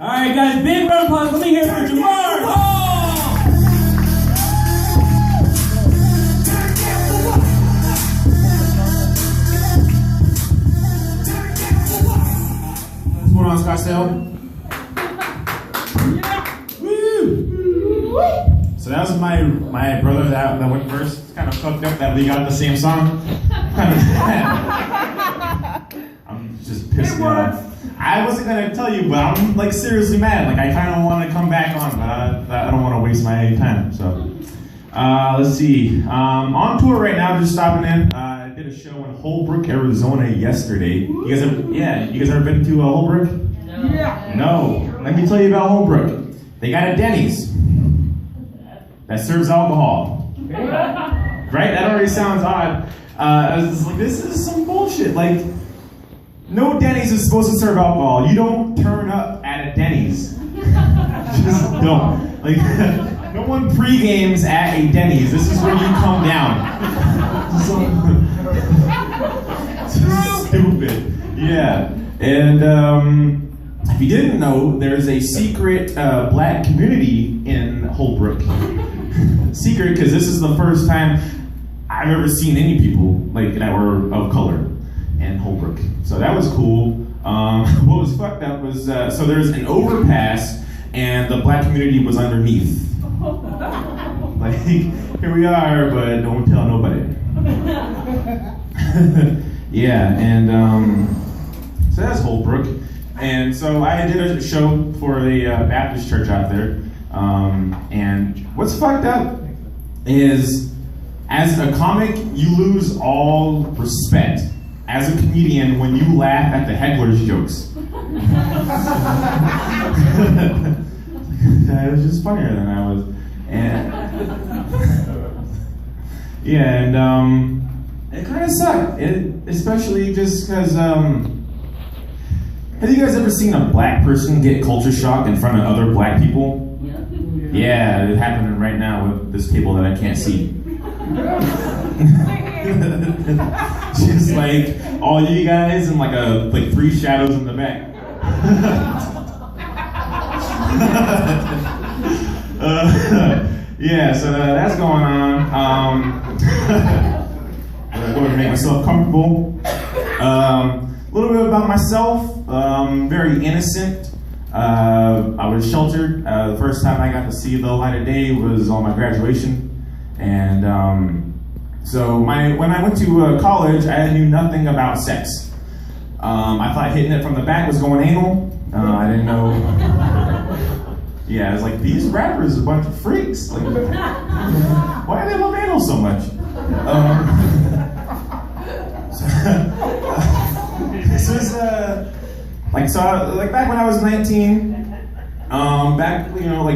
All right, guys, big round of applause. Let me hear it for Jamar. What's going on, Scottsdale? Woo! So that was my brother that went first. It's kind of fucked up that we got the same song. Kind of I'm just pissed off. I wasn't gonna tell you, but I'm like seriously mad. Like I kind of want to come back on, but I don't want to waste my time. So let's see. On tour right now, just stopping in. I did a show in Holbrook, Arizona yesterday. You guys ever been to Holbrook? No. Let me tell you about Holbrook. They got a Denny's that serves alcohol. Right? That already sounds odd. I was just like, this is some bullshit. Like, no Denny's is supposed to serve alcohol. You don't turn up at a Denny's. Just don't. Like, no one pre-games at a Denny's. This is where you come down. Stupid. Yeah. And if you didn't know, there's a secret black community in Holbrook. Secret, because this is the first time I've ever seen any people like that were of color in Holbrook. So that was cool. What was fucked up was, so there's an overpass and the black community was underneath. Like, here we are, but don't tell nobody. Yeah, and so that's Holbrook. And so I did a show for the Baptist church out there. And what's fucked up is, as a comic, you lose all respect as a comedian when you laugh at the heckler's jokes. I was just funnier than I was. And yeah, and it kind of sucked. Especially just because, have you guys ever seen a black person get culture shock in front of other black people? Yeah, it's happening right now with this table that I can't see. Just like all you guys and like three shadows in the back. Yeah, so that's going on. I'm going to make myself comfortable. A little bit about myself. Very innocent. I was sheltered. The first time I got to see the light of day was on my graduation. And so when I went to college, I knew nothing about sex. I thought hitting it from the back was going anal. I didn't know. Yeah, I was like, these rappers are a bunch of freaks. Like, why do they love anal so much? This was back when I was 19.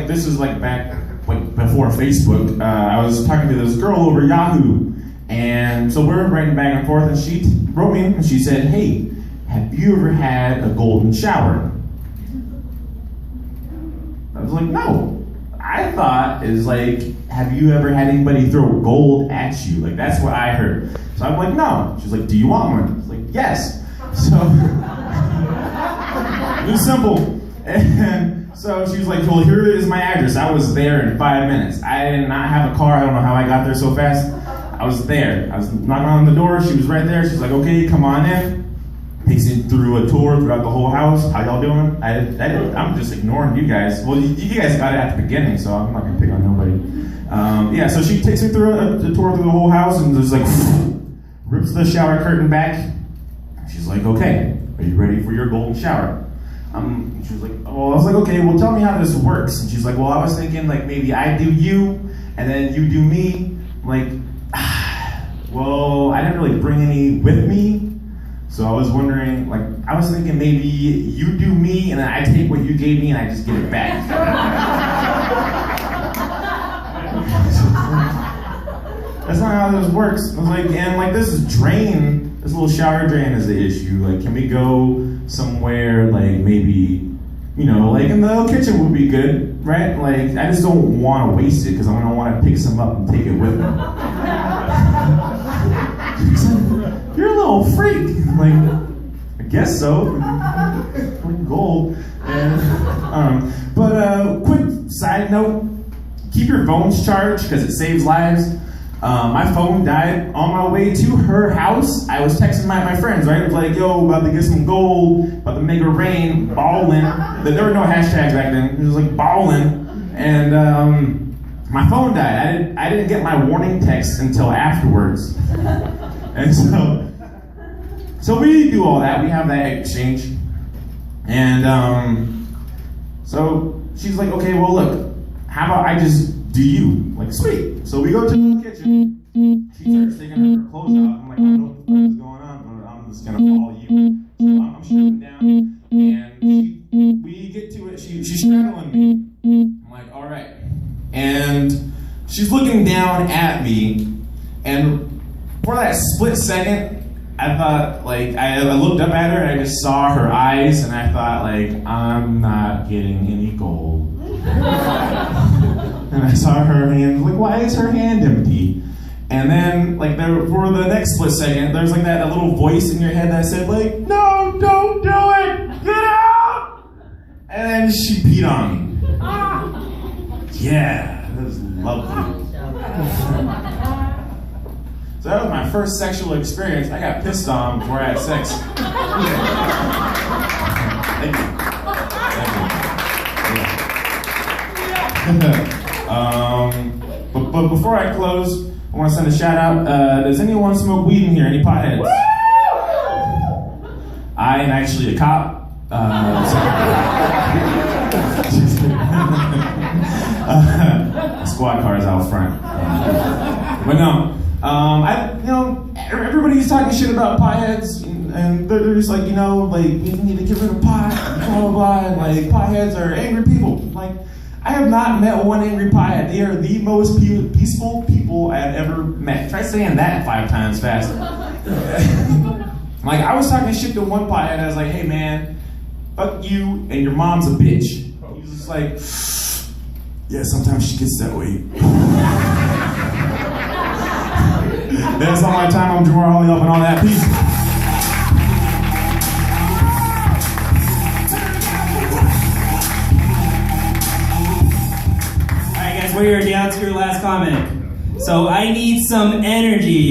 This was back before Facebook. I was talking to this girl over Yahoo, and so we're writing back and forth, and she wrote me and she said, "Hey, have you ever had a golden shower?" I was like, "No." I thought is like, "Have you ever had anybody throw gold at you?" Like, that's what I heard. So I'm like, "No." She's like, "Do you want one?" I was like, "Yes." So it was simple. And so she was like, "Well, here is my address." I was there in 5 minutes. I did not have a car. I don't know how I got there so fast. I was there. I was knocking on the door. She was right there. She's like, "Okay, come on in." Takes me through a tour throughout the whole house. How y'all doing? I'm just ignoring you guys. Well, you guys got it at the beginning, so I'm not gonna pick on nobody. Yeah, so she takes me through a tour through the whole house and just like rips the shower curtain back. She's like, "Okay, are you ready for your golden shower?" She was like, "Oh," I was like, "Okay, well, tell me how this works." And she's like, "Well, I was thinking like maybe I do you, and then you do me." I'm like, well, I didn't really bring any with me, so I was wondering, like, I was thinking maybe you do me, and then I take what you gave me, and I just give it back. That's not how this works. I was like, and like this little shower drain is the issue. Like, can we go somewhere, like maybe, like in the kitchen would be good, right? Like, I just don't want to waste it because I'm gonna want to pick some up and take it with me. You're a little freak. Like, I guess so. gold. And, quick side note, keep your phones charged because it saves lives. My phone died on my way to her house. I was texting my friends, right? It was like, yo, about to get some gold, about to make it rain, ballin'. There were no hashtags back then. It was like ballin'. And my phone died. I didn't get my warning text until afterwards. And so we do all that. We have that exchange. And so she's like, okay, well, look, how about I just do you? Like, sweet. So we go to the kitchen. She starts taking her clothes off. I'm like, I don't know what the fuck is going on, but I'm just gonna follow you. So I'm shooting down, and we get to it. She's straddling me. I'm like, all right. And she's looking down at me, and for that split second, I thought, like, I looked up at her and I just saw her eyes, and I thought, like, I'm not getting any gold. And I saw her hand, like, why is her hand empty? And then, like, for the next split second, there's like that little voice in your head that said, like, no, don't do it, get out! And then she peed on me. Yeah, that was lovely. So that was my first sexual experience. I got pissed on before I had sex. Thank you. But before I close, I want to send a shout out. Does anyone smoke weed in here? Any potheads? I am actually a cop. Squad car is out front. But no. Everybody's talking shit about potheads, and they're just like, like, we need to get rid of pot, blah, blah, blah, and like, potheads are angry people. Like, I have not met one angry pothead. They are the most peaceful people I have ever met. Try saying that 5 times fast. Like, I was talking shit to one pothead, I was like, hey man, fuck you, and your mom's a bitch. He was just like, yeah, sometimes she gets that way. That's all my time. I'm Jamar Holly up and all that. Peace. All right, guys, we are down to your last comment. So I need some energy.